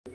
हा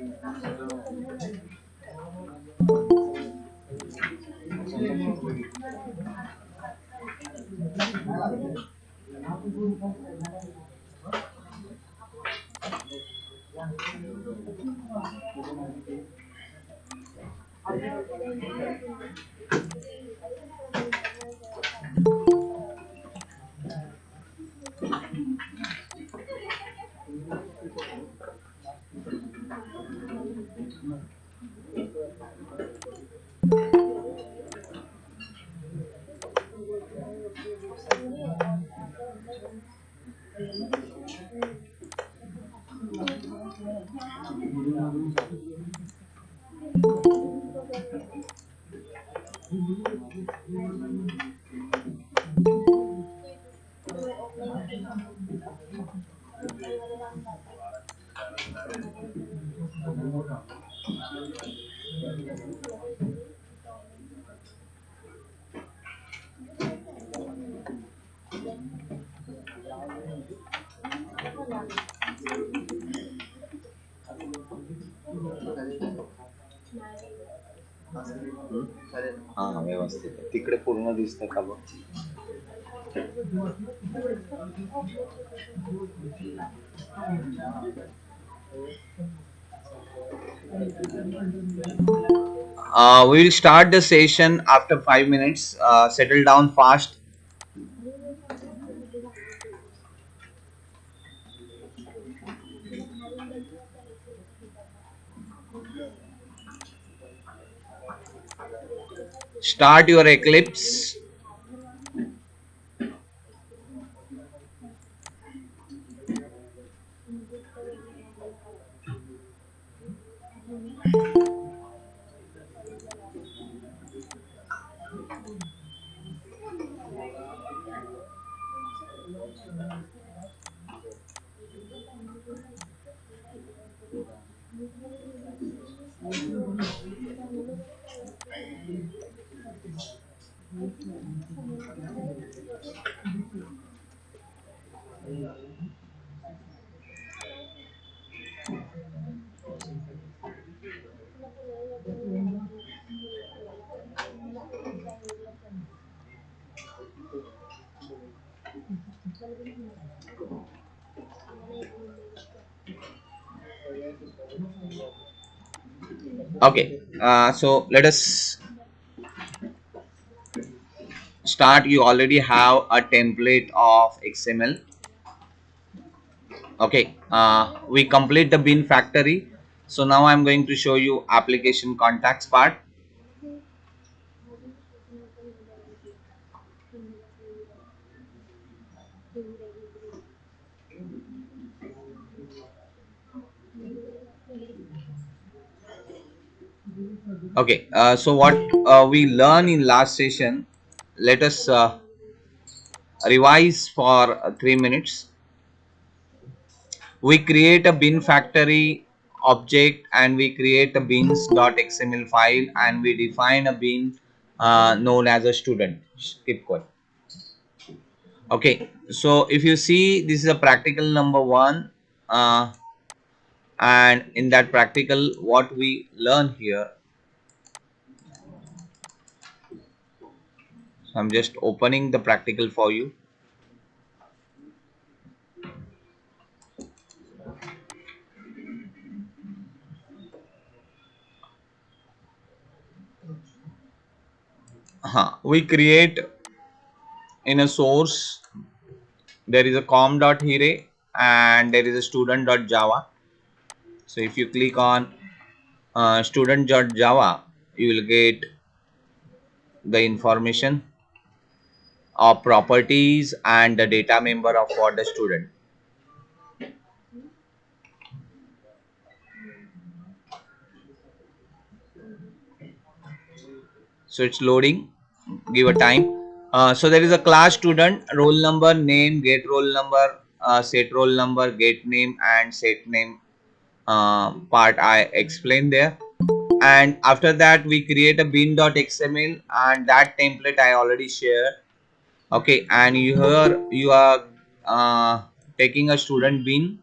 व्यवस्थित आहे. तिकडे पूर्ण दिसतंय का बघ. We'll start the session after 5 minutes. Settle down fast. Start your Eclipse. Okay, so let us start. You already have a template of XML. Okay, we complete the bin factory. So now I'm going to show you application contacts part. Okay, so what we learned in last session, let us revise for 3 minutes. We create a bin factory object and we create a bins.xml file and we define a bin known as a student. Keep quiet. Okay, so if you see, this is a practical number 1, and in that practical what we learn here, so I'm just opening the practical for you. We create in a source, there is a com.here and there is a student.java. So if you click on student.java, you will get the information of properties and the data member of for the student. So it's loading, give a time. So there is a class student, roll number, name, get roll number, set roll number, get name and set name part I explained there. And after that we create a bin.xml and that template I already shared. Okay, and you are taking a student bin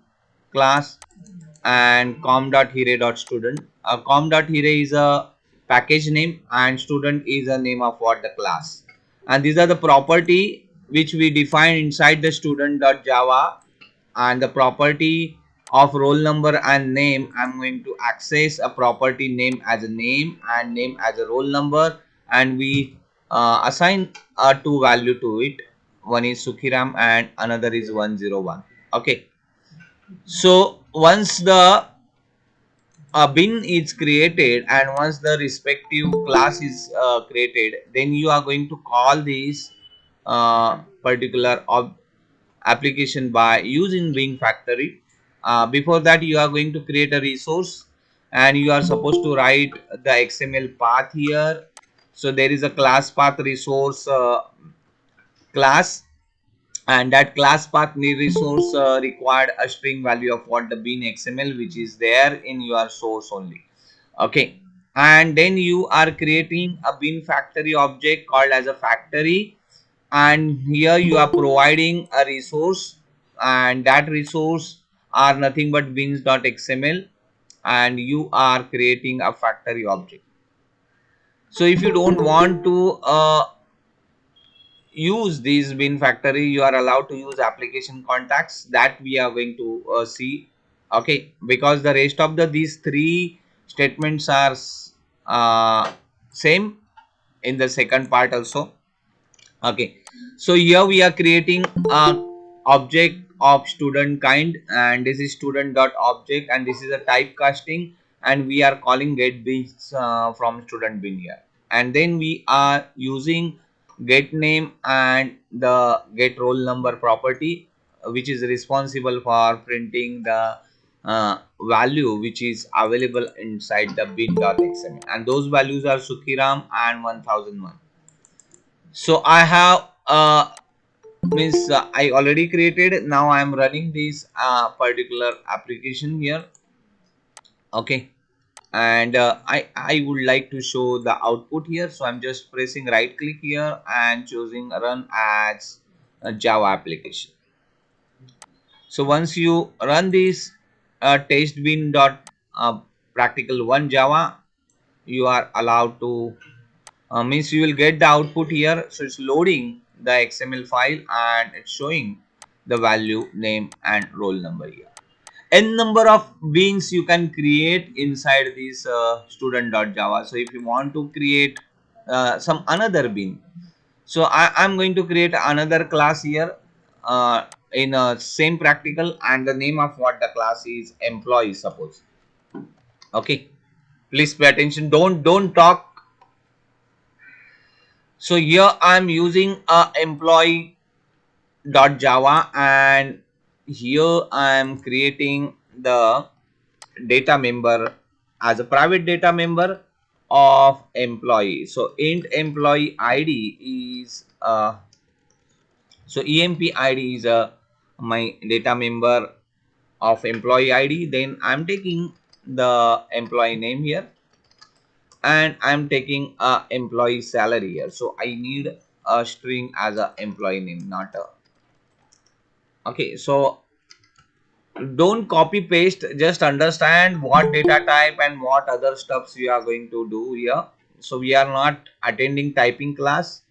class and com.hire.student. Com.hire is a package name and student is a name of what the class. And these are the property which we define inside the student.java, and the property of roll number and name. I'm going to access a property name as a name and name as a roll number, and we assign a two value to it. One is Sukhiram and another is 101. Okay, so once the bin is created and once the respective class is created, then you are going to call this particular application by using Bing Factory. Before that, you are going to create a resource and you are supposed to write the XML path here. So there is a class path resource class, and that class path resource required a string value of what the bin XML which is there in your source only. Okay, and then you are creating a bin factory object called as a factory, and here you are providing a resource, and that resource are nothing but bins.xml, and you are creating a factory object. So if you don't want to use these bin factory, you are allowed to use application contacts that we are going to see. Okay, because the rest of the these three statements are same in the second part also. Okay, so here we are creating a object of student kind, and this is student dot object, and this is a typecasting, and we are calling get bins from student bin here, and then we are using get name and the get roll number property, which is responsible for printing the value which is available inside the bin.xml, and those values are Sukhiram and 1001. So I have means I already created. Now I am running this particular application here. Okay, and I would like to show the output here. So I'm just pressing right click here and choosing run as a Java application. So once you run this testbin dot practical one Java, you are allowed to means you will get the output here. So it's loading the XML file and it's showing the value, name and roll number here. N number of bins you can create inside this student.java. So if you want to create some another bin, so I'm going to create another class here in a same practical, and the name of what the class is employee, suppose. Okay, please pay attention, don't talk. So here I'm using a employee dot java, and here I'm creating the data member as a private data member of employee. So int employee id is so emp id is my data member of employee id. Then I'm taking the employee name here, and I'm taking a employee salary here. So I need a string as a employee name, not a. Okay, so don't copy paste, just understand what data type and what other stuffs we are going to do here. So we are not attending typing class.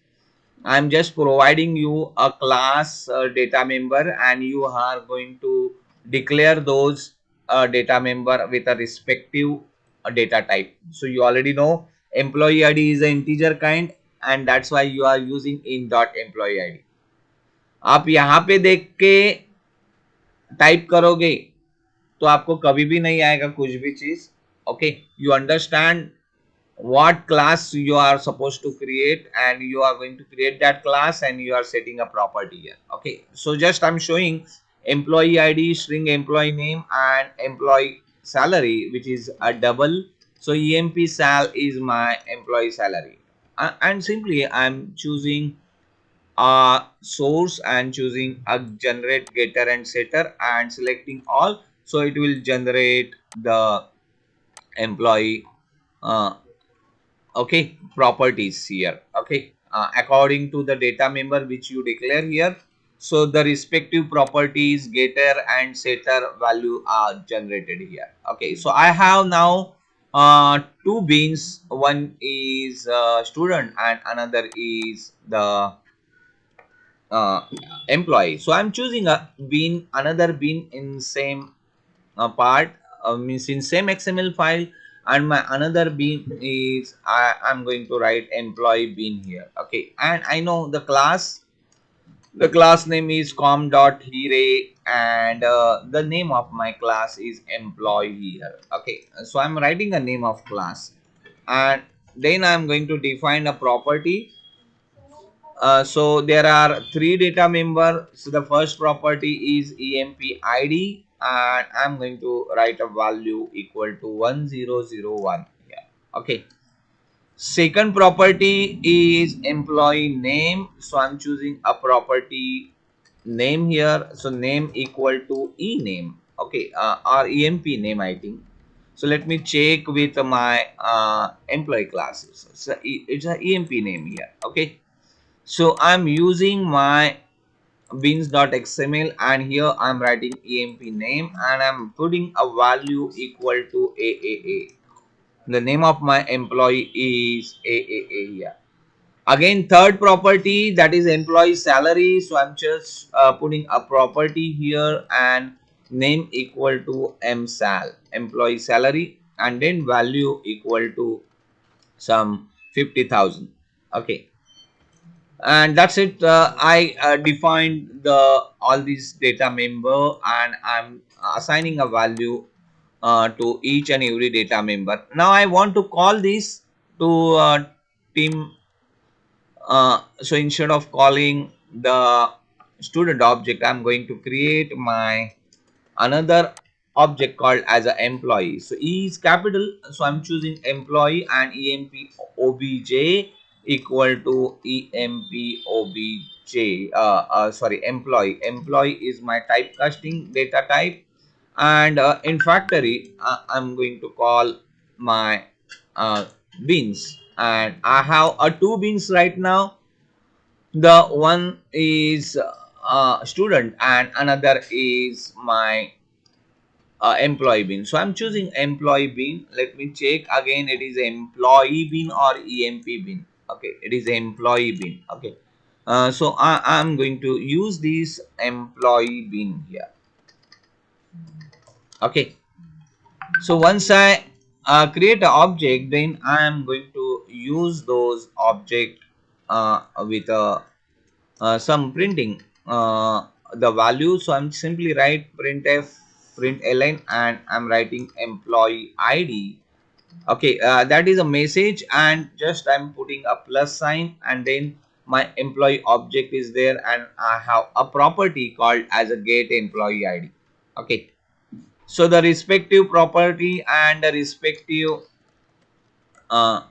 I'm just providing you a class data member, and you are going to declare those data member with a respective data type. So you already know employee id is an integer kind, and that's why you are using in dot employee id. आप यहाँ पे देख के type करोगे तो आपको कभी भी नहीं आएगा कुछ भी चीज. Okay, you understand what class you are supposed to create, and you are going to create that class and you are setting a property here. Okay, so just I'm showing employee id, string employee name and employee salary, which is a double. So emp sal is my employee salary, and simply I'm choosing a source and choosing a generate getter and setter and selecting all, so it will generate the employee okay properties here. Okay, according to the data member which you declare here. So the respective properties getter and setter value are generated here. Okay, so I have now two beans. One is student and another is the uh, employee. So I'm choosing a bean, another bean in same part, means in same XML file, and my another bean is I'm going to write employee bean here. Okay, and I know the class name is com.here, and the name of my class is employee here. Okay, so I'm writing a name of class, and then I'm going to define a property. So there are three data member. So the first property is emp id, and I'm going to write a value equal to 1001 here. Okay, second property is employee name, so I'm choosing a property name here. So name equal to e name. Okay, or emp name, I think. So let me check with my employee classes. So it's a emp name here. Okay, so I'm using my beans.xml, and here I'm writing emp name, and I'm putting a value equal to AAA. The name of my employee is AAA here. Again, third property, that is employee salary. So I'm just putting a property here, and name equal to msal, employee salary, and then value equal to some 50,000. Okay, and that's it. I defined the all these data member, and I'm assigning a value to each and every data member. Now I want to call this to team. So instead of calling the student object, I'm going to create my another object called as an employee. So E is capital, so I'm choosing employee, and emp obj equal to emp obj, sorry, employee is my typecasting data type, and in factory I'm going to call my uh, beans, and I have two beans right now. The one is student, and another is my employee bean. So I'm choosing employee bean. Let me check again, it is employee bean or emp bean. Okay, it is employee bean. Okay, so I'm going to use this employee bean here. Okay, so once I create an object, then I am going to use those object with some printing the value. So I'm simply write printf print ln, and I'm writing employee id. Okay, that is a message, and just I'm putting a plus sign, and then my employee object is there, and I have a property called as a get employee id. Okay, so the respective property and the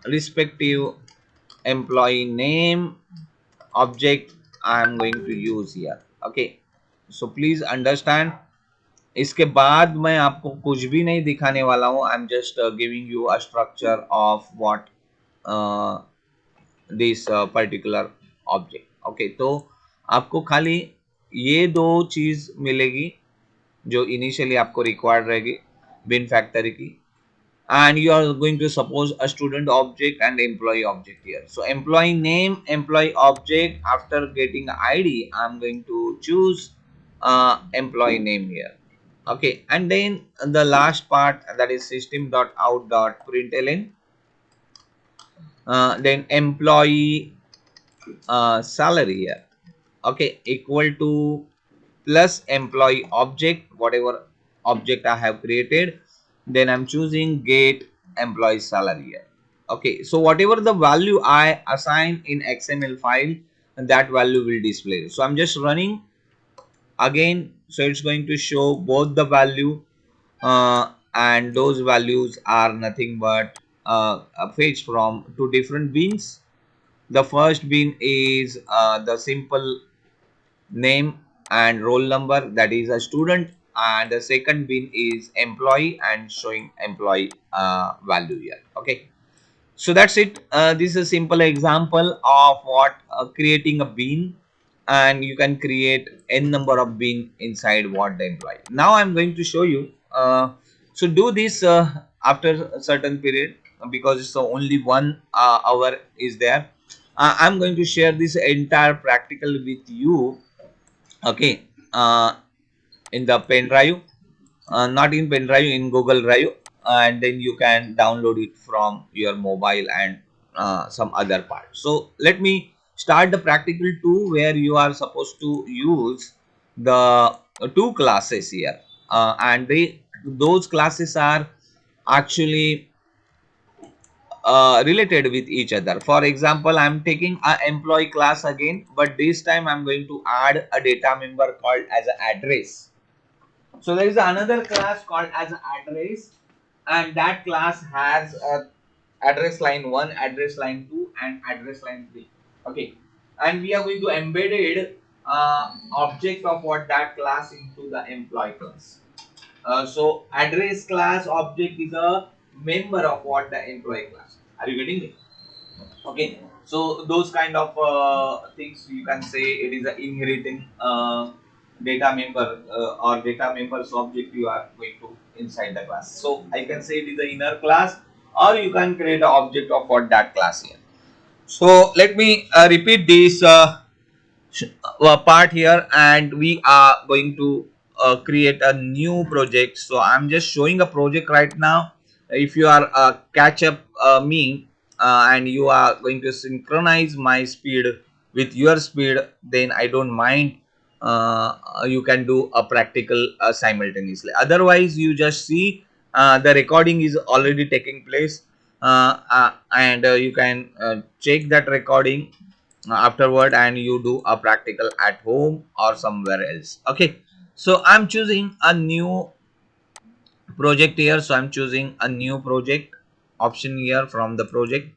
respective employee name object I am going to use here. Okay, so please understand, इसके बाद मैं आपको कुछ भी नहीं दिखाने वाला हूँ. I am just giving you a structure of what this particular object. Okay, तो आपको खाली ये दो चीज मिलेगी जो इनिशियली आपको रिक्वायर्ड रहेगी बिन फैक्ट्री की, and you are going to suppose a student object and employee object here. So employee name, employee object, after getting id I'm going to choose employee name here. Okay, and then the last part, that is system.out.println, then employee salary here. Okay, equal to plus employee object, whatever object I have created, then I'm choosing get employee salary here. Okay, so whatever the value I assign in XML file, that value will display. So I'm just running again, so it's going to show both the value, and those values are nothing but fetched from two different beans. The first bean is the simple name and roll number, that is a student, and the second bean is employee and showing employee value here. Okay, so that's it. This is a simple example of what creating a bean and you can create n number of bin inside what the employee. Now I'm going to show you. So do this after a certain period, because it's the only 1 hour is there. I'm going to share this entire practical with you. Okay, in the pen drive, not in pen drive, in Google Drive, and then you can download it from your mobile and some other part. So let me start the practical 2, where you are supposed to use the two classes here, and those classes are actually related with each other. For example, I'm taking a employee class again, but this time I'm going to add a data member called as an address. So there is another class called as address, and that class has a address line 1, address line 2, and address line 3. Okay, and we are going to embedded object of what that class into the employee class. So address class object is a member of what the employee class. Are you getting me? Okay, so those kind of things, you can say it is a inheriting data member or data members object you are going to inside the class. So I can say it is the inner class, or you can create an object of what that class here. So let me repeat this part here, and we are going to create a new project. So I'm just showing a project right now. If you are catch up me, and you are going to synchronize my speed with your speed, then I don't mind. You can do a practical simultaneously. Otherwise, you just see the recording is already taking place, and you can check that recording afterward, and you do a practical at home or somewhere else. Okay, so I'm choosing a new project here. So I'm choosing a new project option here from the project,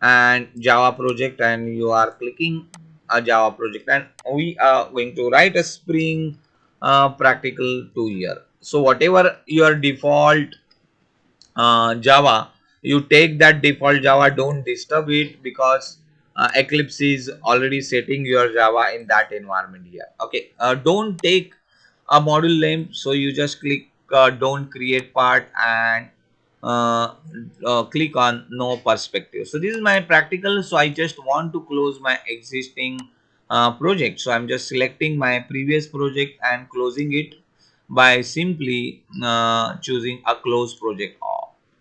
and Java project, and you are clicking a Java project, and we are going to write a Spring practical 2 here. So whatever your default Java, you take that default Java, don't disturb it, because Eclipse is already setting your Java in that environment here. Okay, don't take a module name, so you just click don't create part, and uh, click on no perspective. So this is my practical. So I just want to close my existing project, so I'm just selecting my previous project and closing it by simply choosing a close project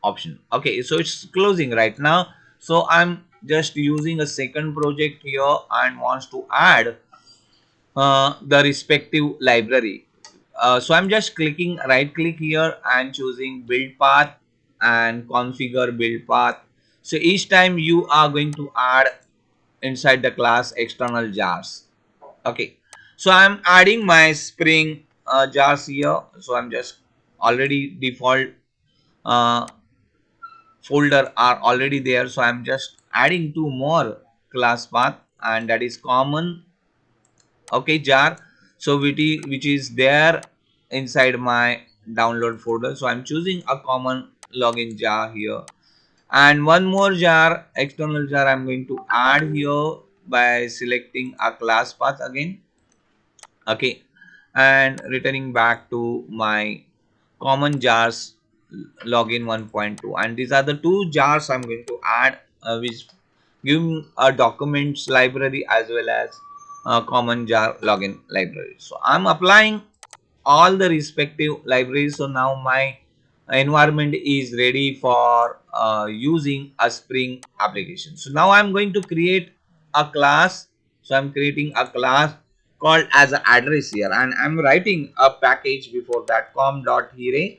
option. Okay, so it's closing right now. So I'm just using a second project here and wants to add the respective library. So I'm just clicking right click here and choosing build path and configure build path. So each time you are going to add inside the class external jars. Okay, so I'm adding my Spring jars here. So I'm just already default uh, folder are already there. So I'm just adding two more class path, and that is common, okay, jar. So which is there inside my download folder. So I'm choosing a common login jar here, and one more jar, external jar, I'm going to add here by selecting a class path again. Okay, and returning back to my common jars login 1.2, and these are the two jars I'm going to add, which give me a documents library as well as a common jar login library. So I'm applying all the respective libraries. So now my environment is ready for using a Spring application. So now I'm going to create a class. So I'm creating a class called as an address here, and I'm writing a package before that com.here.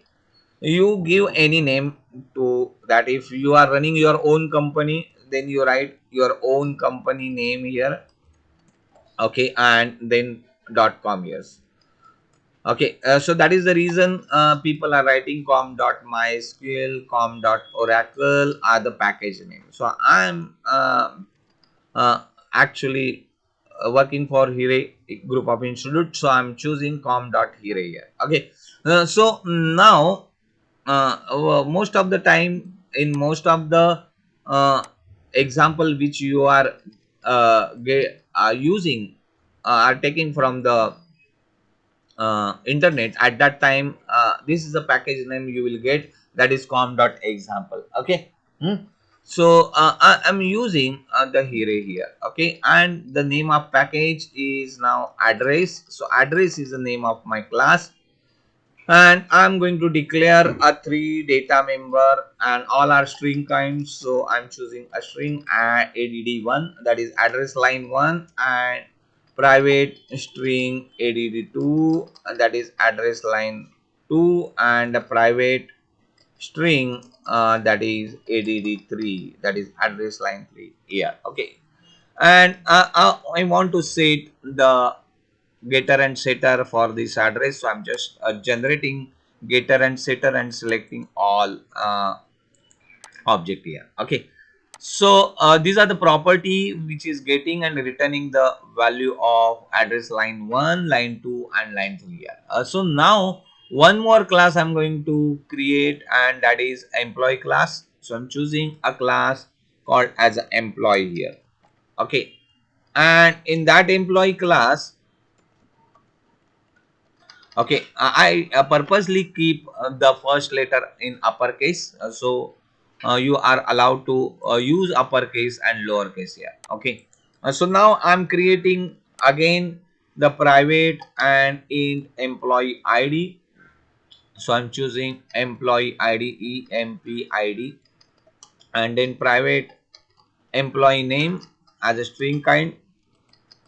You give any name to that. If you are running your own company, then you write your own company name here. Okay, and then .com, yes. Okay, so that is the reason people are writing com.mysql, com.oracle are the package name. So I'm actually working for Hire group of institute, so I'm choosing com.here here. Okay, so now most of the time, in most of the uh, example which you are using, are taking from the internet, at that time this is the package name you will get, that is com.example. Okay. Hmm. So I'm using the here. Okay, and the name of package is now address. So address is the name of my class, and I'm going to declare a three data member and all are string kinds. So I'm choosing a string and add1, that is address line 1, and private string add2, and that is address line 2, and a private string that is add3, that is address line 3 here. Okay, and I want to set the getter and setter for this address. So I'm just generating getter and setter and selecting all object here. Okay, so these are the property which is getting and returning the value of address line 1, line 2, and line 3 here. So now one more class I'm going to create, and that is employee class. So I'm choosing a class called as an employee here. Okay, and in that employee class, okay, I purposely keep the first letter in uppercase, so you are allowed to use uppercase and lowercase here. Okay, so now I'm creating again the private and in employee ID. So I'm choosing employee ID, EMPID, and then private employee name as a string kind,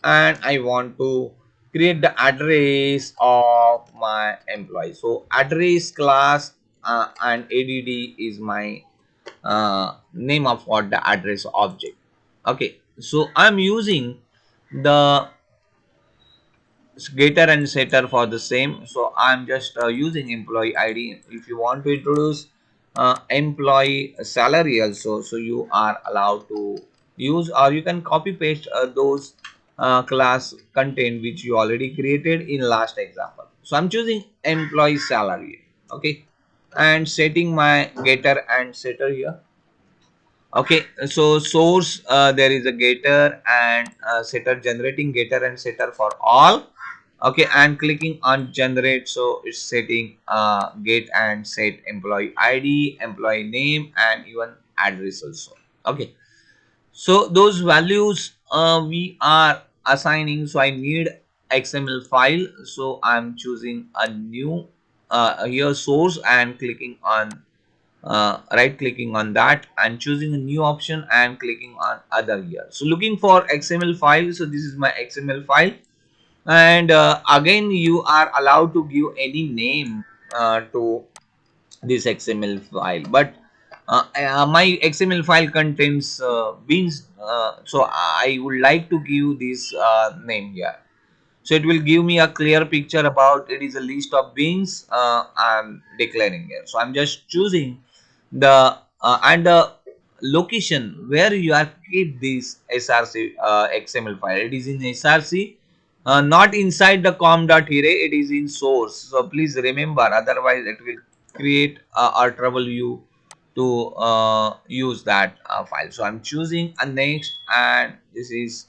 and I want to create the address of my employee. So address class and add is my name of what the address object. Okay, so I'm using the getter and setter for the same. So I'm just using employee ID. If you want to introduce employee salary also, so you are allowed to use, or you can copy paste those class content which you already created in last example. So I'm choosing employee salary. Okay, and setting my getter and setter here. Okay, so source, there is a getter and setter, generating getter and setter for all. Okay, and clicking on generate, so it's setting get and set employee ID, employee name, and even address also. Okay, so those values we are assigning. So I need XML file, so I'm choosing a new here source and clicking on right clicking on that and choosing a new option and clicking on other here. So looking for XML file, so this is my XML file, and again you are allowed to give any name to this XML file, but my XML file contains beans, so I would like to give this name here. So it will give me a clear picture about it is a list of beans I'm declaring here. So I'm just choosing the and the location where you are keep this src xml file. It is in src, not inside the com.here, it is in source. So please remember, otherwise it will create or trouble you to use that file. So I'm choosing a next, and this is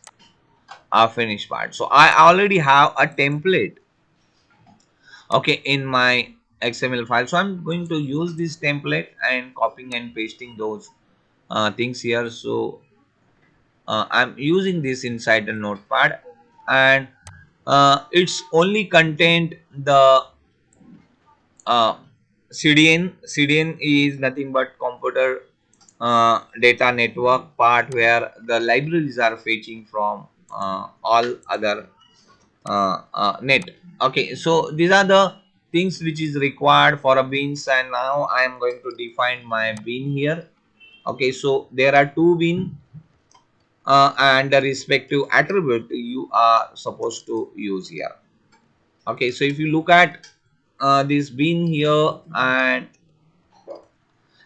a finished part. So I already have a template, okay, in my xml file. So I'm going to use this template and copying and pasting those things here. So I'm using this inside the notepad, and it's only contained the uh, CDN is nothing but computer data network part, where the libraries are fetching from all other net. Okay, so these are the things which is required for a beans, and now I am going to define my bean here. Okay, so there are two bean and the respective attribute you are supposed to use here. Okay, so if you look at this bean here, and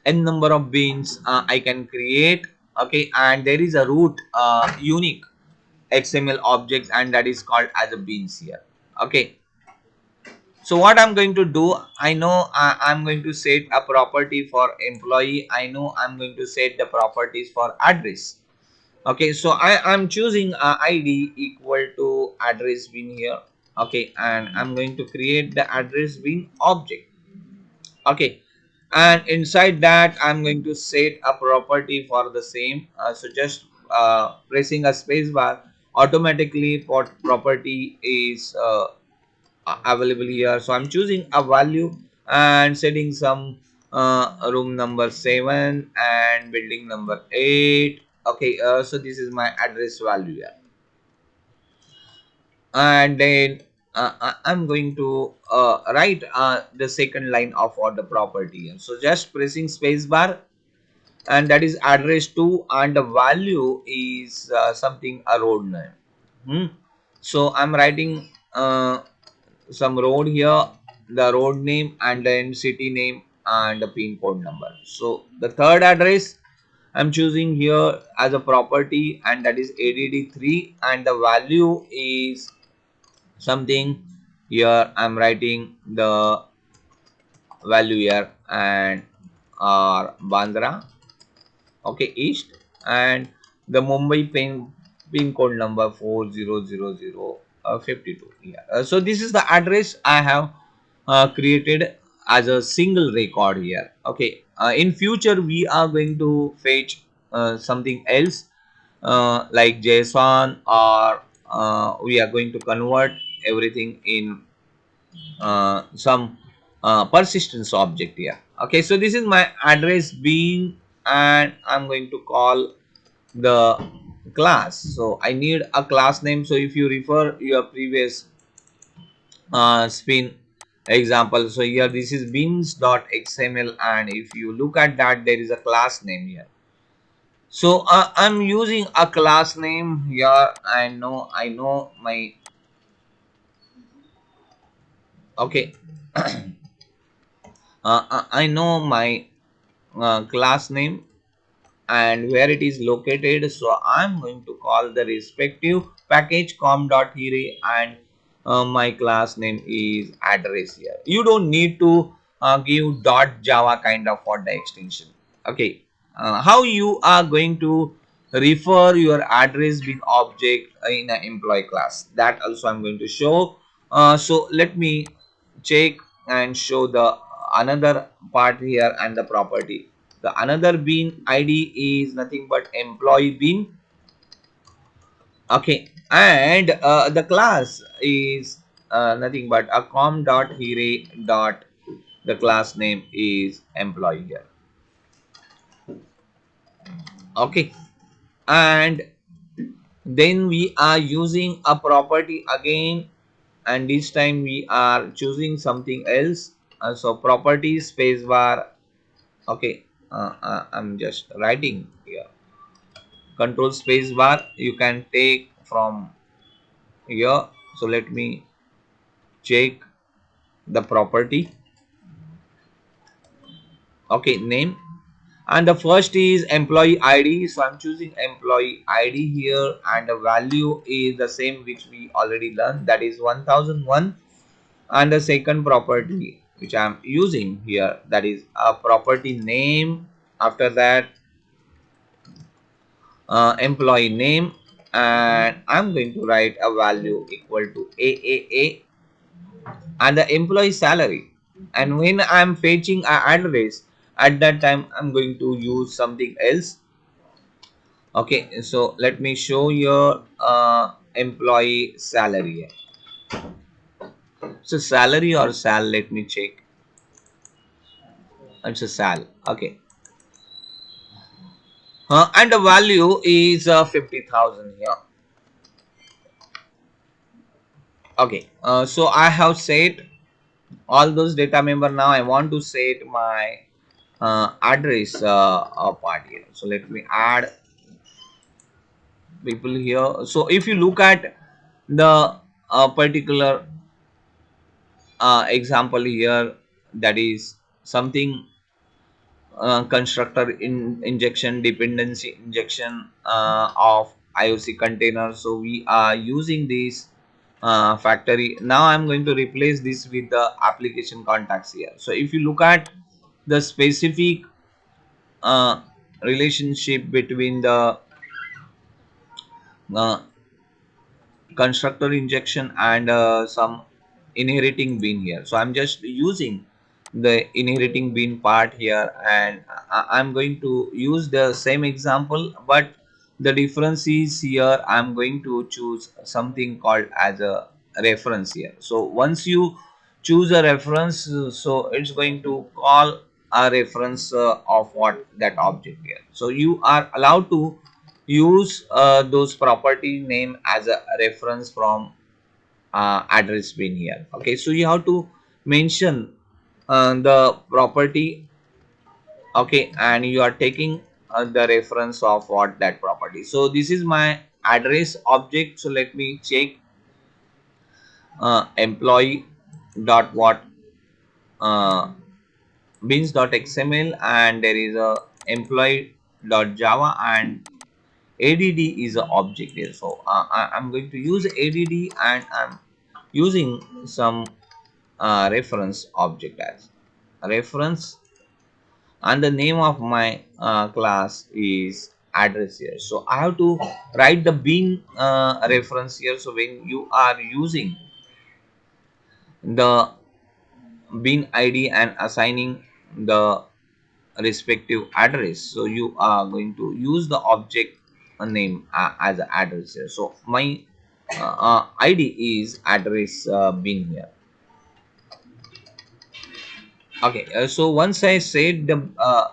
n number of beans I can create. Okay, and there is a root unique XML object, and that is called as a beans here. Okay, so what I'm going to do, I know I'm going to set a property for employee. I know I'm going to set the properties for address. Okay, so I'm choosing id equal to address bin here. Okay, and I'm going to create the address bin object. Okay, and inside that I'm going to set a property for the same. So just pressing a space bar, automatically what property is available here. So I'm choosing a value and setting some room number 7 and building number 8. Okay, so this is my address value here. And then I'm going to write the second line of all the property. So just pressing space bar, and that is address 2, and the value is something a road name. So I'm writing some road here, the road name, and then city name and the pin code number. So the third address I'm choosing here as a property, and that is ADD3, and the value is something. Here I'm writing the value here, and Bandra, okay, east, and the Mumbai pin code number 400052. Yeah. So this is the address I have created as a single record here. Okay, in future we are going to fetch something else like JSON, or we are going to convert everything in some persistence object here. Okay, so this is my address being, and I'm going to call the class. So I need a class name. So if you refer your previous spin example, so here this is beans.xml, and if you look at that, there is a class name here. So I'm using a class name here. I know my, okay, I know my class name and where it is located. So I'm going to call the respective package com.here, and my class name is address here. You don't need to give .java kind of for the extension. Okay, how you are going to refer your address bin object in an employee class, that also I'm going to show. So let me check and show the another part here, and the property. The another bean id is nothing but employee bean. Okay, and the class is nothing but a com dot here dot, the class name is employee here. Okay, and then we are using a property again, and this time we are choosing something else. So property space bar. Okay, I'm just writing here, control space bar you can take from here. So let me check the property. Okay, name, and the first is employee id, so I'm choosing employee id here, and the value is the same which we already learned, that is 1001. And the second property which I'm using here, that is a property name. After that, employee name, and I'm going to write a value equal to AAA, and the employee salary. And when I'm fetching a address, at that time I'm going to use something else. Okay, so let me show your employee salary. So salary or sal, let me check. It's a sal. Okay, and the value is 50,000 here. Okay, so I have set all those data member. Now I want to set my address part here. So let me add people here. So if you look at the particular example here, that is something constructor injection, dependency injection of IOC container. So we are using this factory. Now I'm going to replace this with the application contacts here. So if you look at the specific uh, relationship between the uh, constructor injection and some inheriting bean here. So I'm just using the inheriting bean part here, and I'm going to use the same example, but the difference is here I'm going to choose something called as a reference here. So once you choose a reference, so it's going to call a reference of what that object here. So you are allowed to use those property name as a reference from address bin here. Okay, so you have to mention the property. Okay, and you are taking the reference of what that property. So this is my address object. So let me check employee dot what uh, beans.xml, and there is a employee.java, and add is an object here. So I'm going to use add, and I'm using some reference object as reference, and the name of my class is address here. So I have to write the bean reference here. So when you are using the bean id and assigning the respective address, so you are going to use the object name as an address here. So my id is address bin here. Okay, so once I said the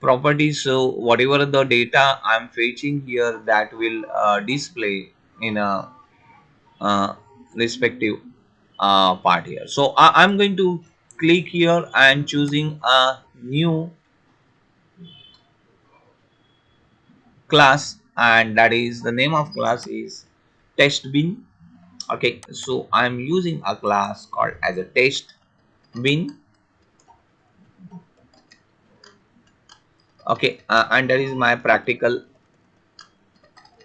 properties, so whatever the data I'm fetching here, that will display in a uh, respective part here. So I'm going to click here and choosing a new class, and that is the name of class is test bin. Okay, so I'm using a class called as a test bin. Okay, and that is my practical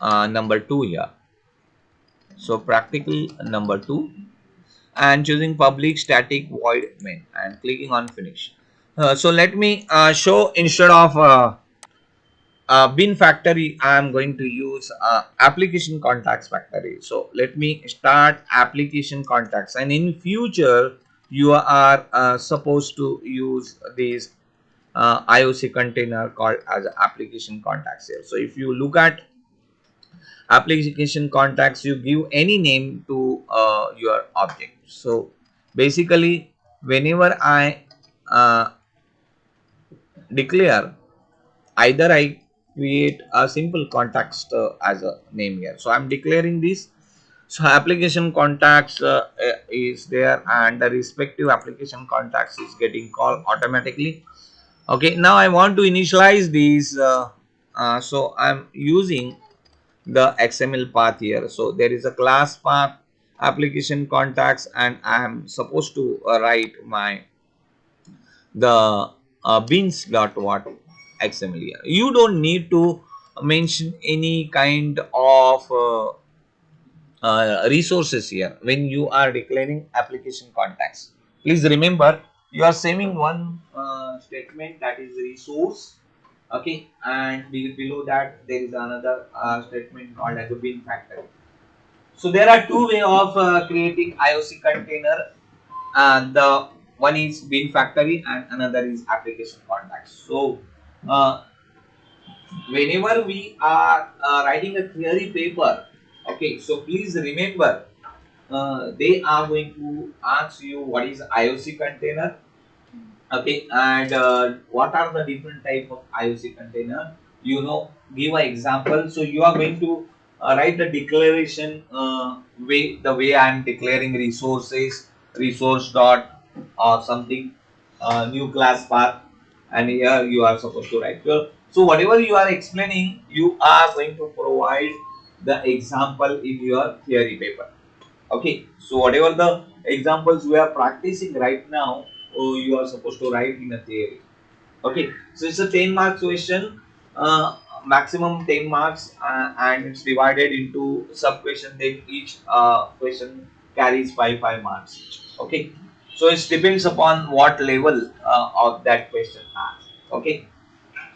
number 2 here. So practical number 2, and choosing public static void main and clicking on finish. So let me show, instead of bin factory, I am going to use application contacts factory. So let me start application contacts, and in future you are supposed to use these IOC container called as application contacts here. So if you look at application contacts, you give any name to your object. So basically whenever I uh, declare, either I create a simple context as a name here. So I'm declaring this. So application contacts is there, and the respective application contacts is getting called automatically. Okay, now I want to initialize these. So I'm using the XML path here. So there is a class path, application contacts, and I am supposed to write my the beans dot what XML here. You don't need to mention any kind of resources here when you are declaring application contacts. Please remember, you are saving one statement, that is resource. Okay, and below that there is another statement called as a bin factory. So there are two way of creating IOC container, and the one is bin factory and another is application contacts. So uh, whenever we are writing a theory paper, okay, so please remember, they are going to ask you what is IOC container. Okay, and what are the different type of IOC container, give an example. So you are going to write the declaration way, the way I am declaring resources, resource dot or something, new class path, and here you are supposed to write. So whatever you are explaining, you are going to provide the example in your theory paper. Okay, so whatever the examples we are practicing right now, you are supposed to write in a theory. Okay, so it's a 10 marks question, maximum 10 marks, and it's divided into sub question. Then each question carries 5 marks each. Okay, so it depends upon what level of that question asked. Okay,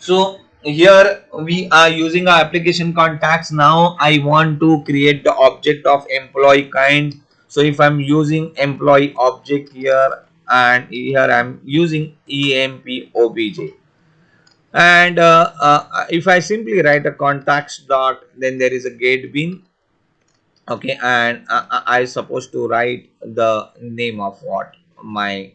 so here we are using our application contacts. Now I want to create the object of employee kind. So if I'm using employee object here, and here I'm using empobj, and if I simply write a contacts dot, then there is a get bin. Okay, and I supposed to write the name of what my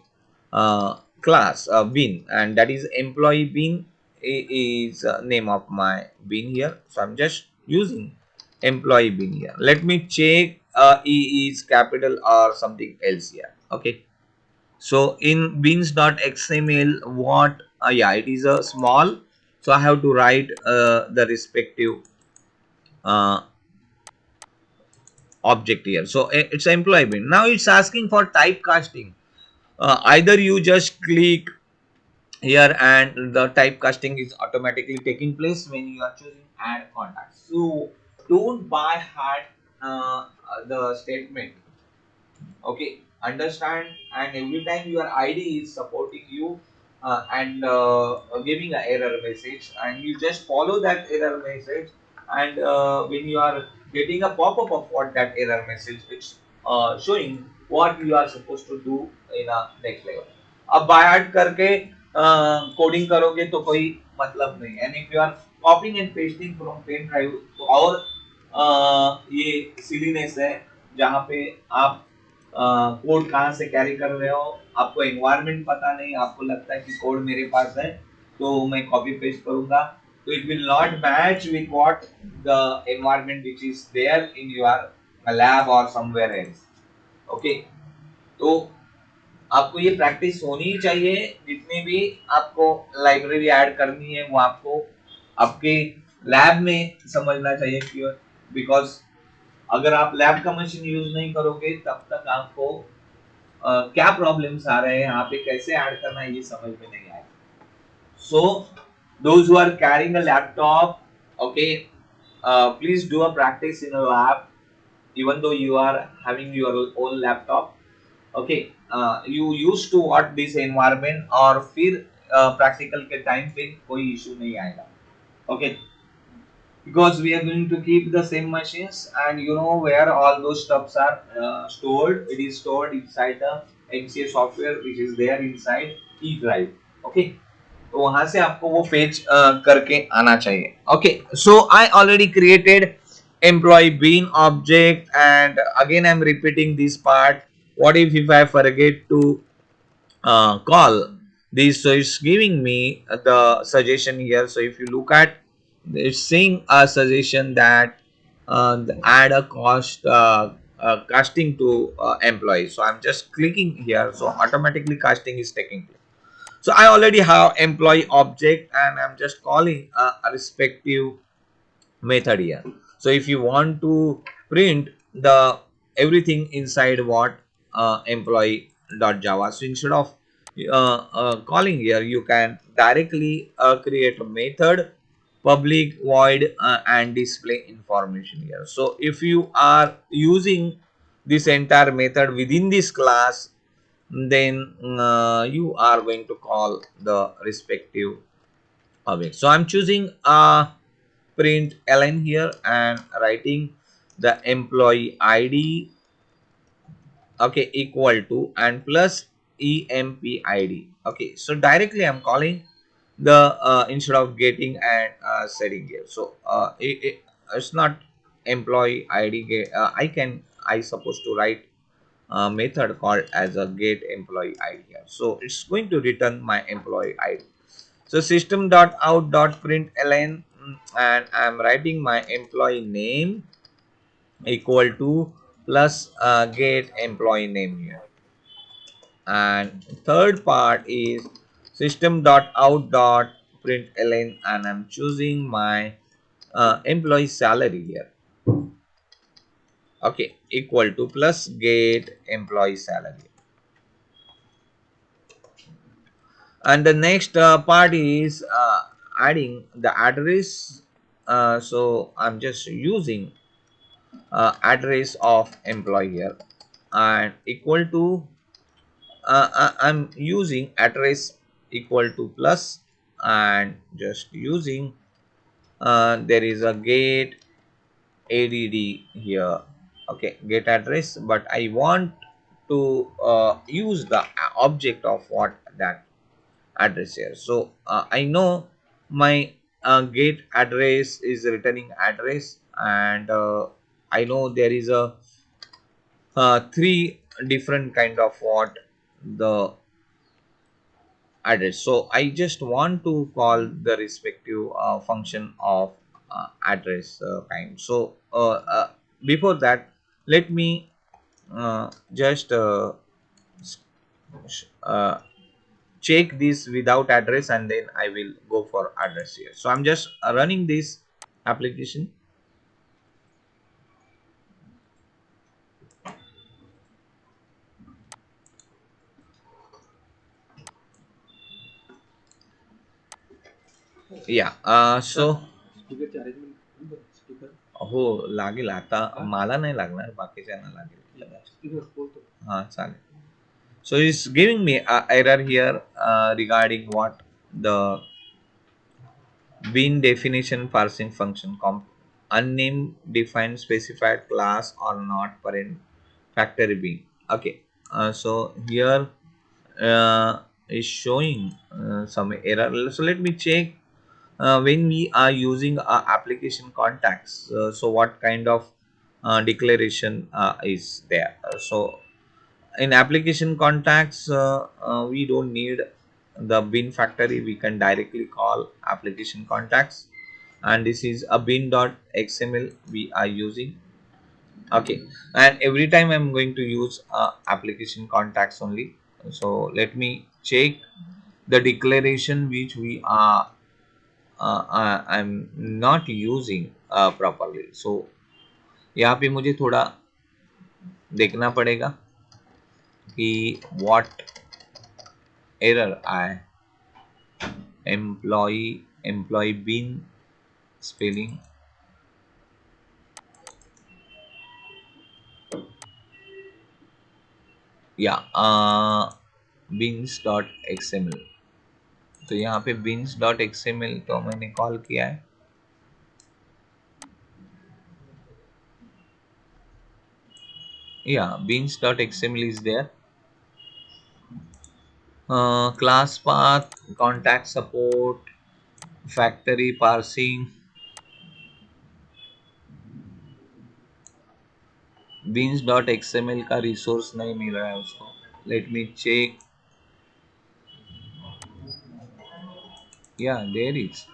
class bin, and that is employee bin is name of my bin here. So I'm just using employee bin here. Let me check e is capital or something else here. Okay, so in beans.xml, what yeah, it is a small, so I have to write the respective uh, object here. So it's employee bin. Now it's asking for typecasting. Either you just click here and the typecasting is automatically taking place when you are choosing add contacts. So don't by heart the statement. Okay, understand, and every time your id is supporting you and giving an error message, and you just follow that error message, and when you are getting a pop-up of what that error message, it's showing what you are supposed to do in a next level. अब by heart करके coding करोगे तो कोई मतलब नहीं, and if you are copying and pasting from pen drive तो और ये सिलीनेस है, जहाँ पे आप कोड कहाँ से कैरी कर रहे हो, आपको एनवायरनमेंट पता नहीं, आपको लगता है कि कोड मेरे पास है तो मैं कॉपी पेस्ट करूंगा, तो it will not match with what the environment which is there in your lab or somewhere else. Okay, तो आपको ये प्रैक्टिस होनी ही चाहिए. जितनी भी आपको लाइब्रेरी ऐड करनी है वो आपको आपके लैब में समझना चाहिए कि, बिकॉज अगर आप लैब का मशीन यूज नहीं करोगे तब तक आपको क्या प्रॉब्लम्स आ रहे हैं, यहाँ पे कैसे ऐड करना है, ये समझ में नहीं आएगा. सो those who are carrying a laptop, okay, please do a practice in a lab, even though you are having your own laptop. Okay, you used to what this environment, और फिर प्रैक्टिकल के टाइम पे कोई issue नहीं आएगा. Okay, because we are going to keep the same machines, and you know where all those stuffs are stored. It is stored inside the MCA software which is there inside E drive. Okay, तो वहां से आपको वो fetch करके आना चाहिए. Okay, so I already created employee bean object, and again I'm repeating this part. What if I forget to call this? So it's giving me the suggestion here. So if you look at, it's saying a suggestion that add a cost casting to employees. So I'm just clicking here, so automatically casting is taking place. So I already have employee object, and I'm just calling a respective method here. So if you want to print the everything inside what employee.java, so instead of calling here, you can directly create a method public void and display information here. So if you are using this entire method within this class, then you are going to call the respective object. So I'm choosing print ln here and writing the employee id, okay, equal to and plus empid. Okay, so directly I'm calling the instead of getting and setting here. So it's not employee id I supposed to write a method called as a get employee id here. So it's going to return my employee id. So system.out.println, and I'm writing my employee name equal to plus get employee name here. And third part is system.out.println, and I'm choosing my employee salary here. Okay, equal to plus get employee salary. And the next part is adding the address. So I'm just using address of employee here, and equal to I'm using address equal to plus and just using there is a get add here. Okay, get address, but I want to use the object of what that address here. So I know my get address is returning address, and I know there is a three different kind of what the address. So I just want to call the respective function of address kind. So before that, let me just uh, check this without address, and then I will go for address here. So I'm just running this application. Yeah. So हो लागेल आता मला नाही लागणार बाकीच्यांना लागेल हा चालेल. So it's giving me a error here regarding what the bin definition parsing function unnamed defined specified class or not parent factory bin. Okay, so here is showing some error. So let me check when we are using application contacts. So what kind of declaration is there? So in application contacts, we don't need the bin factory. We can directly call application contacts, and this is a bin.xml we are using. Okay, and every time I'm going to use application contacts only. So let me check the declaration which we are I'm not using properly. So यहाँ पे मुझे थोड़ा देखना पड़ेगा कि what error I employee bin spelling. या bins.xml. तो यहाँ पे bins.xml तो मैंने कॉल किया है. Yeah, bins.xml is there. Class path, contact support, factory parsing. Beans.xml का रिसोर्स नहीं मिल रहा है उसको. Let me check. Yeah, there is.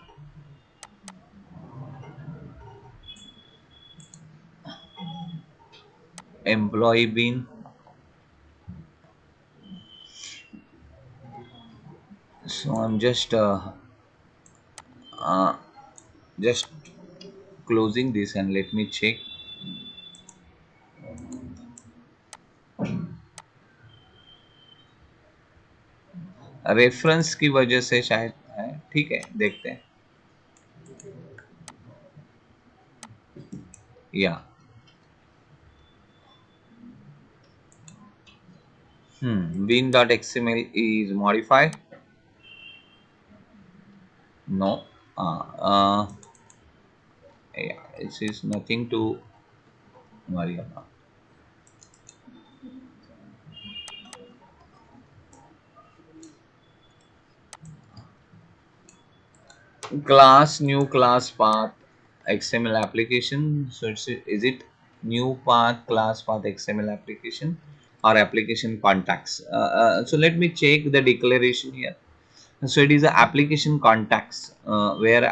Employee bin. So I'm uh, just closing this and let me check. Reference की वजह से शायद है. ठीक है, देखते हैं. या bin.xml is modified. No. Yeah, it is nothing to worry about. Class new class path XML application. So is it new path class path XML application or application contacts? So let me check the declaration here. So it is a application contacts where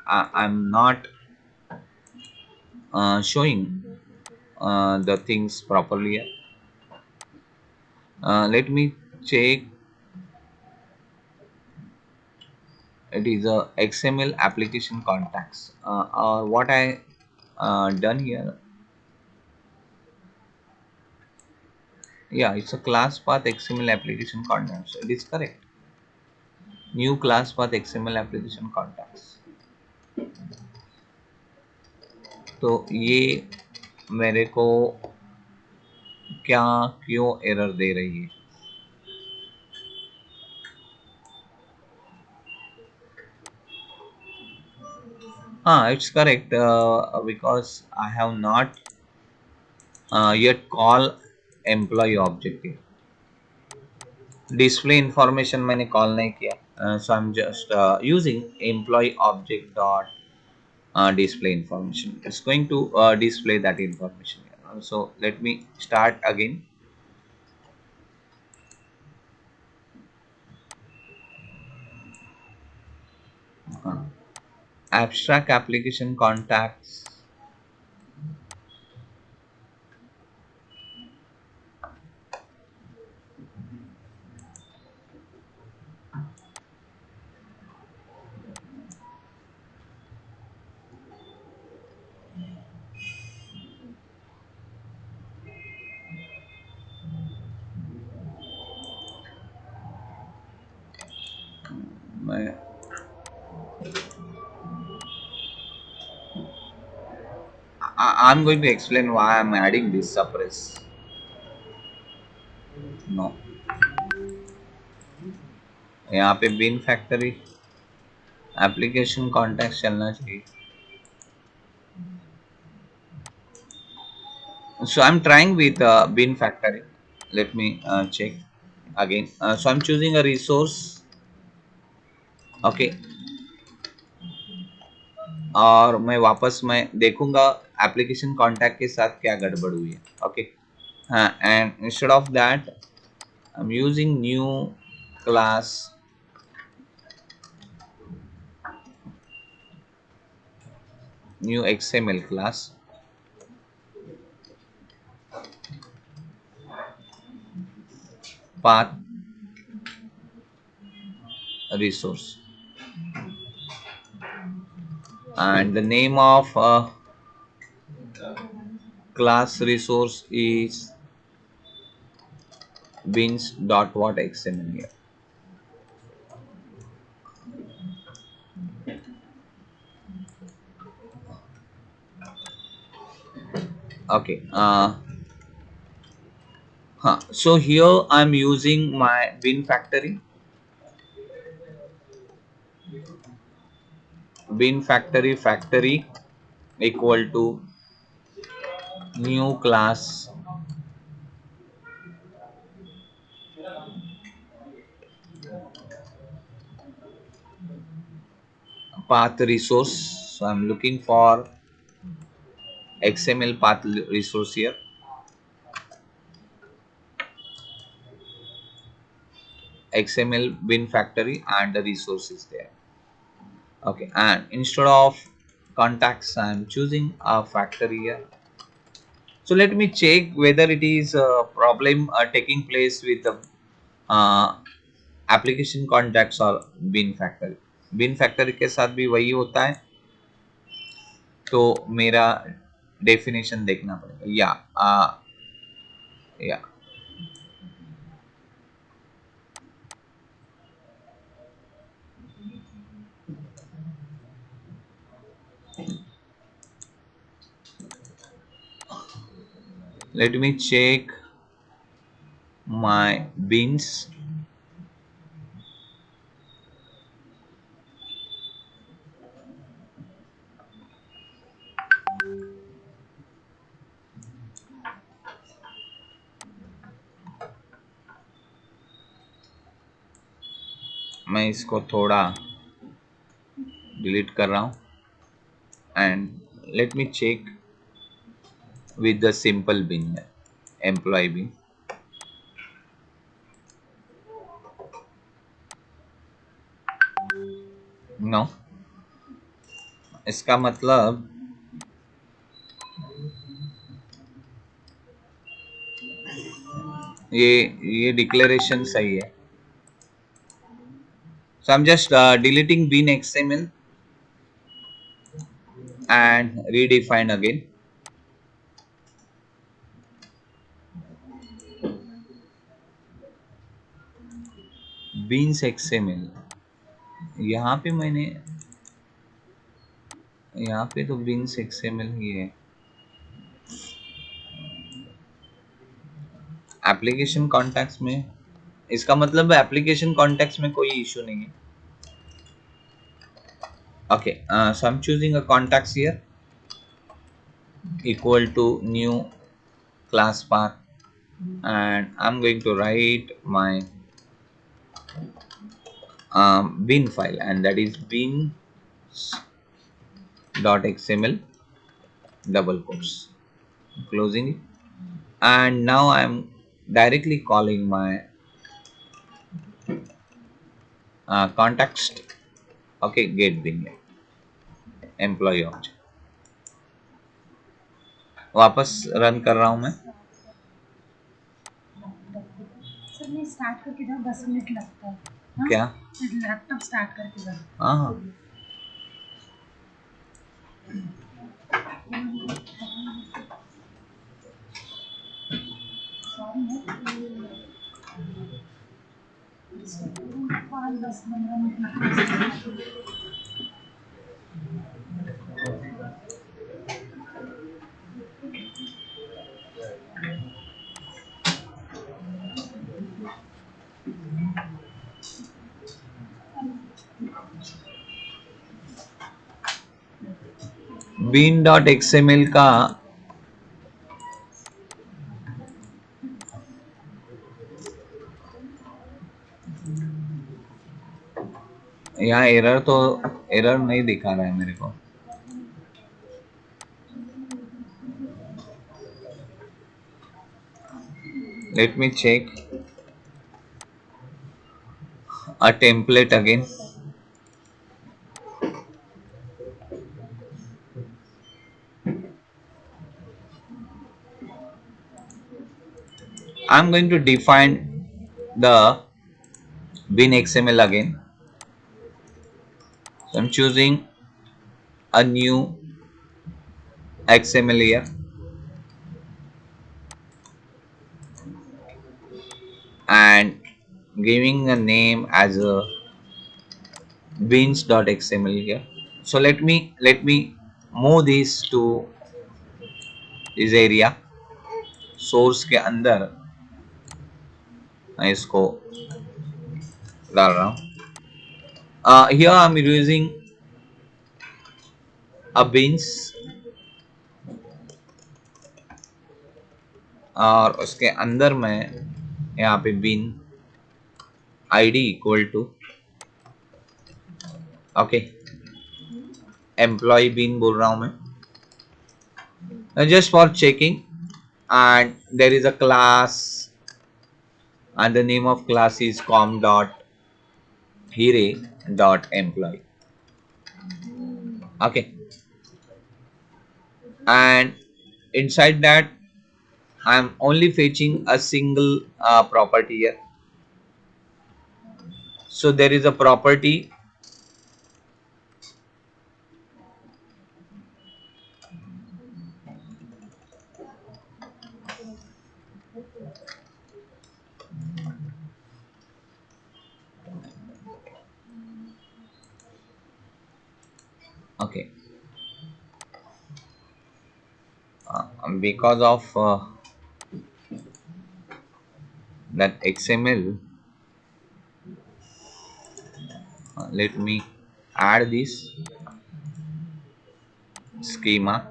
I'm not showing the things properly here. Let me check. It is a XML application contacts. What I done here. Yeah, it's a class path XML application contacts. It is correct. New class path XML application contacts. तो ये मेरे को क्या क्यों error दे रही है? It's correct because I have not yet call employee objective. Display information मैंने call नहीं किया, so I'm just using employee object dot display information. It's going to display that information. So let me start again. Uh, Abstract application contacts. मैं I'm going to explain why I'm adding this suppress. No, यहाँ पे bin factory application contacts चलना चाहिए. So I'm trying with bin factory. Let me check again. So I'm choosing a resource. Okay, और मैं वापस मैं देखूंगा एप्लीकेशन कॉन्टैक्ट के साथ क्या गड़बड़ हुई है. ओके, हाँ, and instead of that I am using new class, new XML class, path resource, and the name of class resource is beans dot what XML here. Okay, so here I'm using my bin factory. Bin factory equal to new class path resource. So I'm looking for XML path resource here. XML bin factory and the resource is there. Okay, and instead of contacts I'm choosing a factory here. So let me check whether it is a problem taking place with the uh, application contacts or bin factory. Bin factory के साथ भी वही होता है, तो मेरा definition देखना पड़ेगा. या let me check my bins. मैं इसको थोड़ा डिलीट कर रहा हूँ and let me check with the simple bin here, employee bin. No, इसका मतलब ये डिक्लेरेशन सही है. So I'm just deleting bin XML and redefine again. Beans XML यहाँ पे मैंने यहाँ पे तो beans XML ही है. एप्लीकेशन कॉन्टैक्ट्स में इसका मतलब एप्लीकेशन कॉन्टैक्ट्स में कोई इशू नहीं है. Okay, so I'm choosing a contacts here, equal to new class path, and I'm going to write my bin file, and that is bin dot xml double quotes, closing it. And now I'm directly calling my context. Okay, get bin employee object, वापस run कर रहा हूं मैं. Sir ये start करके जाओ 10 minute लगता है. हाँ? क्या? लैपटॉप स्टार्ट करके जाओ. हाँ, सॉरी है 5-10-15 मिनट लगता है. bin डॉट xml का यहाँ एरर नहीं दिखा रहा है मेरे को. Let me check a template again. I'm going to define the bin XML again. So I'm choosing a new XML here, and giving a name as a beans.xml here. So let me move this to this area. Source के अंदर मैं इसको डाल रहा हूँ. Here I'm using a beans, और उसके अंदर मैं यहाँ पे bin id equal to okay employee bin बोल रहा हूँ मैं, just for checking. And there is a class, and the name of class is com dot hire dot employee. Okay, and inside that I'm only fetching a single property here. So there is a property. Okay, because of that XML, let me add this schema.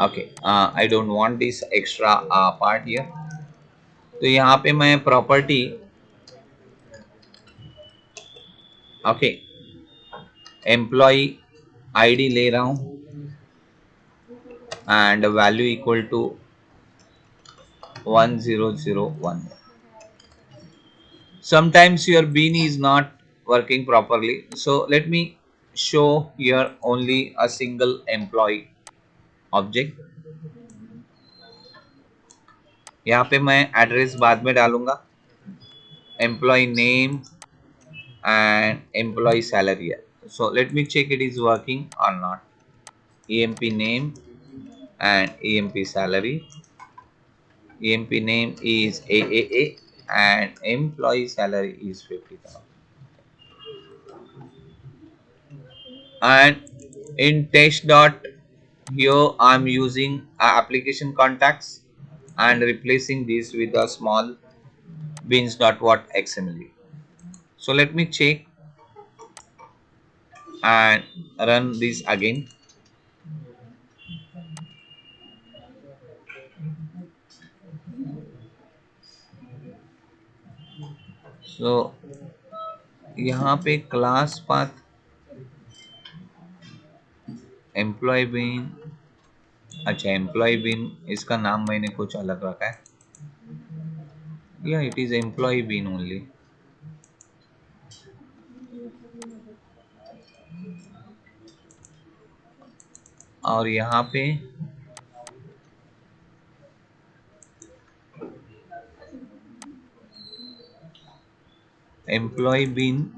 Okay, I don't want this extra part here. तो यहाँ पे मैं property okay employ ID ले रहा हूँ, and value equal to 1001. Sometimes your bin is not working properly, so let me show here only a single employee object. यहाँ पे मैं एड्रेस बाद में डालूंगा, employee name and employee salary. So let me check it is working or not. EMP name and EMP salary. EMP name is AAA and employee salary is 50,000. And in test dot, here I'm using application contacts and replacing this with a small beans dot what XML. So let me check and run this again. So यहाँ पे class path employee bean, अच्छा employee bean इसका नाम मैंने कुछ अलग रखा है, या it is employee bean only. और यहाँ पे एम्प्लॉय बीन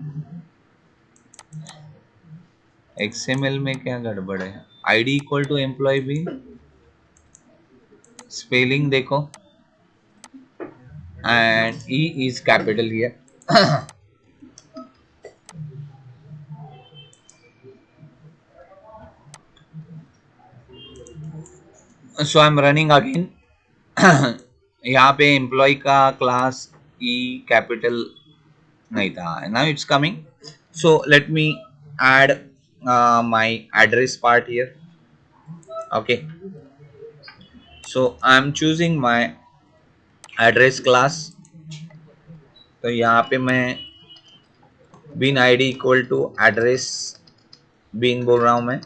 XML में क्या गड़बड़ है. ID equal to employee bean, spelling देखो and E is capital here. So I'm running again. यहाँ पे एम्प्लॉय का क्लास E कैपिटल नहीं था. Now it's coming. So let me add my address part here. Okay. So I'm choosing my address class. तो यहाँ पे मैं bin id equal to address bin बोल रहा हूँ मैं,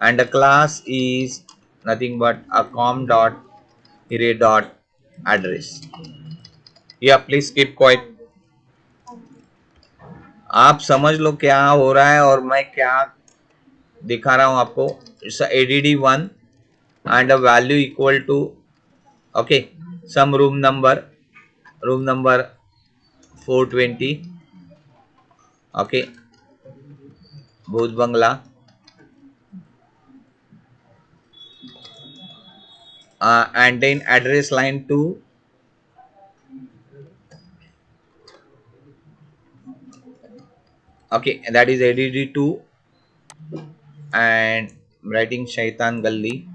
and the class is nothing but a com dot array dot address. Yeah, please keep quiet. आप समझ लो क्या हो रहा है और मैं क्या दिखा रहा हूँ आपको. It's add1 and a value equal to, okay, some room number 420, okay, भूत बंगला, and then address line 2, okay, that is add2 and writing shaitan galli.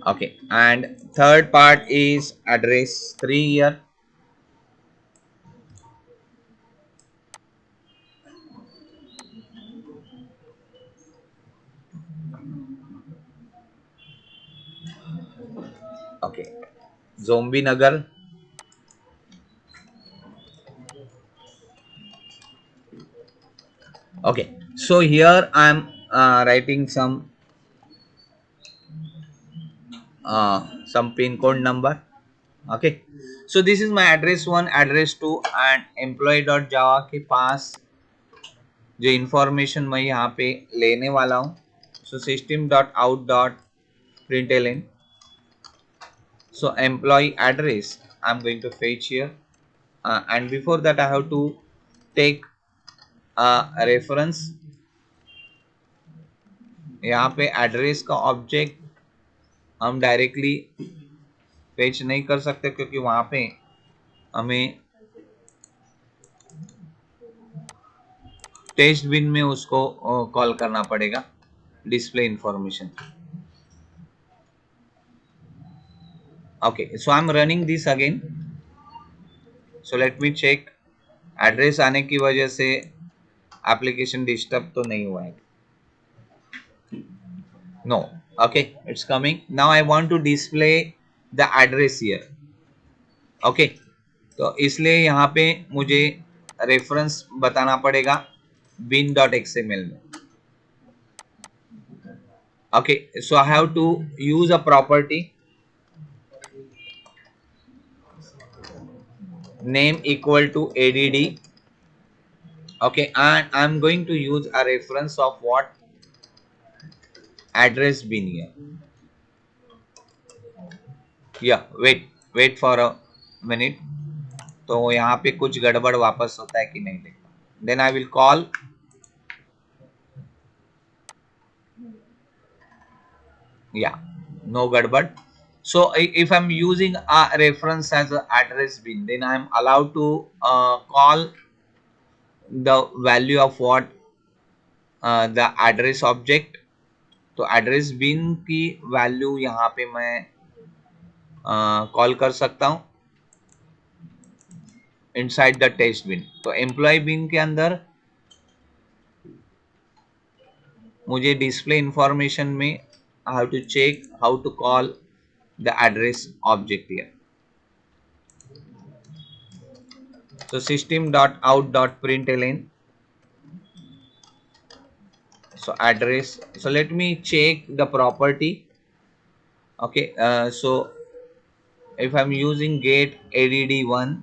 Okay, and third part is address 3 here. Okay, Zombie Nagar. Okay, so here I am writing some pin code number. Okay, so this is my address 1, address 2 and employee.java के पास जो information मैं यहाँ पे लेने वाला हूँ. So system.out.println. So employee address I'm going to fetch here, and before that I have to take a reference. यहाँ पे एड्रेस का ऑब्जेक्ट हम डायरेक्टली फेच नहीं कर सकते क्योंकि वहाँ पे हमें टेस्ट बिन में उसको कॉल करना पड़ेगा display information. Okay, so I am running this again. So let me check address आने की वजह से एप्लीकेशन डिस्टर्ब तो नहीं हुआ है. No. Okay, it's coming. Now I want to display the address here. Okay, तो इसलिए यहाँ पे मुझे रेफरेंस बताना पड़ेगा bin.xml में. Okay, so I have to use a property name equal to add. Okay, and I'm going to use a reference of what address bin here. Yeah, wait for a minute. तो यहाँ पे कुछ गड़बड़ वापस होता है कि नहीं देखो. Then I will call Yeah, no gadbad. So if I'm using a reference as an address bin, then I'm allowed to call the value of what, the address object. तो एड्रेस बिन की वैल्यू यहाँ पे मैं call कर सकता हूँ inside the test बिन. तो employ बिन के अंदर मुझे डिस्प्ले इंफॉर्मेशन में I have to check how to call the address object here. So system.out.println, so address, so let me check the property. Okay, so if I'm using get add1,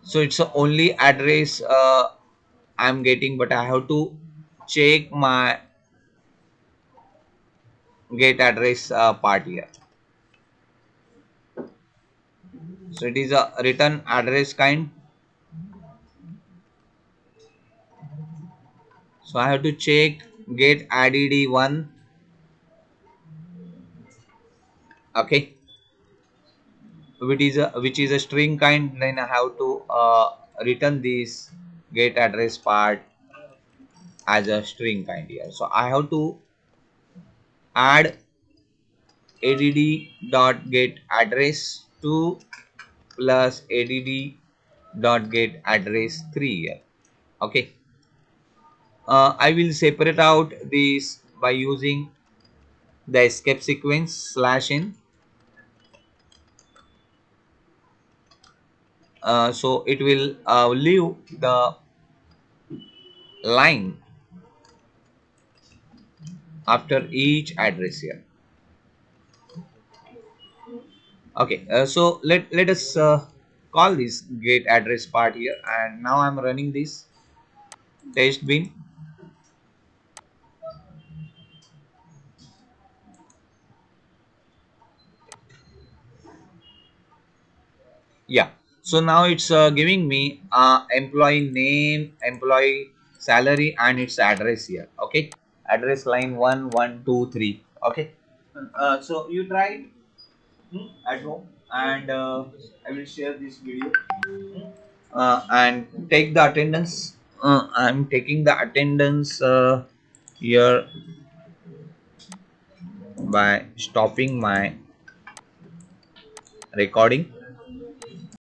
so it's the only address I'm getting, but I have to check my get address part here. So it is a return address kind, so I have to check get add1. Okay, which is a string kind, then I have to return this get address part as a string kind here. So I have to add add dot get address 2 plus add dot get address 3 here. Okay, I will separate out this by using the escape sequence /n. So it will leave the line after each address here. Okay, so let us call this get address part here, and now I'm running this test bin. Yeah, so now it's giving me employee name, employee salary, and its address here. Okay, address line 1 1 2 3. Okay, so you try it at home, and I will share this video and take the attendance. I'm taking the attendance here by stopping my recording.